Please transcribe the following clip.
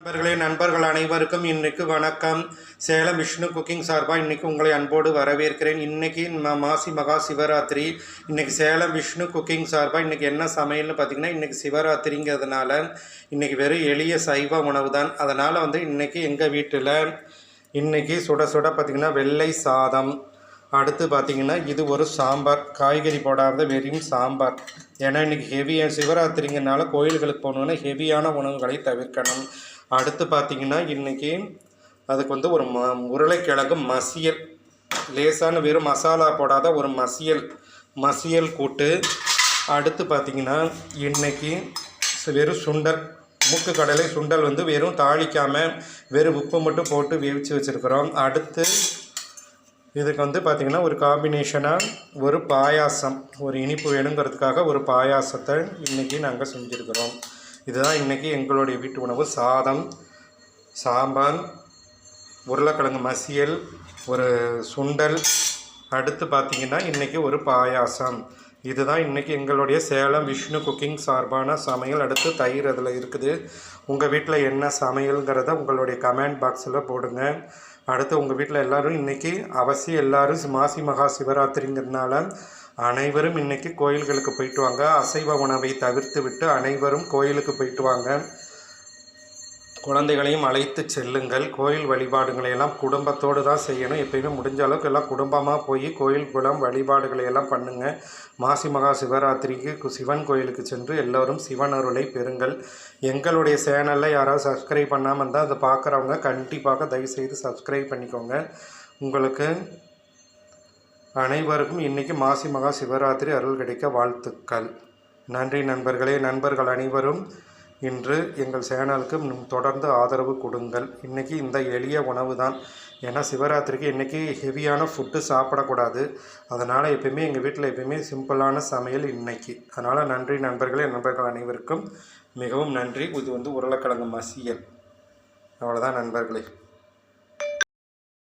நண்பர்கள் அனைவருக்கும் இன்னைக்கு வணக்கம். சேலம் விஷ்ணு குக்கிங் சார்பாக இன்றைக்கி உங்களை அன்போடு வரவேற்கிறேன். இன்றைக்கி மாசி மகா சிவராத்திரி. இன்றைக்கி சேலம் விஷ்ணு குக்கிங் சார்பாக இன்றைக்கி என்ன சமையல்னு பார்த்திங்கன்னா, இன்றைக்கி சிவராத்திரிங்கிறதுனால இன்றைக்கி வெறும் எளிய சைவ உணவு தான். அதனால் இன்றைக்கி எங்கள் வீட்டில் இன்றைக்கி சுட சுட பார்த்திங்கன்னா வெள்ளை சாதம், அடுத்து பார்த்திங்கன்னா இது ஒரு சாம்பார், காய்கறி போடாத வெறும் சாம்பார். ஏன்னா இன்றைக்கி ஹெவியாக சிவராத்திரிங்கிறனால கோயில்களுக்கு போகணுன்னா ஹெவியான உணவுகளை தவிர்க்கணும். அடுத்து பார்த்திங்கன்னா இன்றைக்கி அதுக்கு ஒரு உருளைக்கிழங்கு மசியல், லேசான வெறும் மசாலா போடாத ஒரு மசியல் கூட்டு. அடுத்து பார்த்திங்கன்னா இன்றைக்கி வெறும் சுண்டல், மூக்கு கடலை சுண்டல் வெறும் தாளிக்காமல் வெறும் உப்பு மட்டும் போட்டு வேவிச்சு வச்சுருக்குறோம். அடுத்து இதுக்கு பார்த்திங்கன்னா ஒரு காம்பினேஷனாக ஒரு பாயாசம், ஒரு இனிப்பு வேணுங்கிறதுக்காக ஒரு பாயாசத்தை இன்றைக்கி நாங்கள் செஞ்சுருக்கிறோம். இதுதான் இன்றைக்கி எங்களுடைய வீட்டு உணவு. சாதம், சாம்பார், உருளைக்கிழங்கு மசியல், ஒரு சுண்டல், அடுத்து பார்த்திங்கன்னா இன்றைக்கி ஒரு பாயாசம். இதுதான் இன்றைக்கி எங்களுடைய சேலம் விஷ்ணு குக்கிங் சார்பான சமையல். அடுத்து தயிர் அதில் இருக்குது. உங்கள் வீட்டில் என்ன சமையல்ங்கிறத உங்களுடைய கமெண்ட் பாக்ஸில் போடுங்க. அடுத்து உங்கள் வீட்டில் எல்லோரும் இன்றைக்கி அவசியம் எல்லோரும் மாசி மகா சிவராத்திரிங்கிறதுனால அனைவரும் இன்றைக்கி கோயில்களுக்கு போயிட்டு வாங்க. அசைவ உணவை தவிர்த்து விட்டு அனைவரும் கோயிலுக்கு போயிட்டு வாங்க. குழந்தைகளையும் அழைத்து செல்லுங்கள். கோயில் வழிபாடுகளை எல்லாம் குடும்பத்தோடு தான் செய்யணும். எப்பயுமே முடிஞ்ச அளவுக்கு எல்லாம் குடும்பமாக போய் கோயில் குளம் வழிபாடுகளை எல்லாம் பண்ணுங்கள். மாசி மகா சிவராத்திரிக்கு சிவன் கோயிலுக்கு சென்று எல்லோரும் சிவன் அருளை பெறுங்கள். எங்களுடைய சேனலில் யாராவது சப்ஸ்கிரைப் பண்ணாமல் இருந்தால் அதை பார்க்குறவங்க கண்டிப்பாக தயவுசெய்து சப்ஸ்கிரைப் பண்ணிக்கோங்க. உங்களுக்கு அனைவருக்கும் இன்றைக்கி மாசி மகா சிவராத்திரி அருள் கிடைக்க வாழ்த்துக்கள். நன்றி நண்பர்களே. நண்பர்கள் அனைவரும் இன்று எங்கள் சேனலுக்கு தொடர்ந்து ஆதரவு கொடுங்கள். இன்றைக்கி இந்த எளிய உணவு தான். ஏன்னா சிவராத்திரிக்கு இன்றைக்கி ஹெவியான ஃபுட்டு சாப்பிடக்கூடாது. அதனால் எப்பயுமே எங்கள் வீட்டில் எப்பயுமே சிம்பிளான சமையல் இன்றைக்கி. அதனால் நன்றி நண்பர்களே. நண்பர்கள் அனைவருக்கும் மிகவும் நன்றி. இது உருளைக்கிழங்கு மசியல். அவ்வளோதான் நண்பர்களே.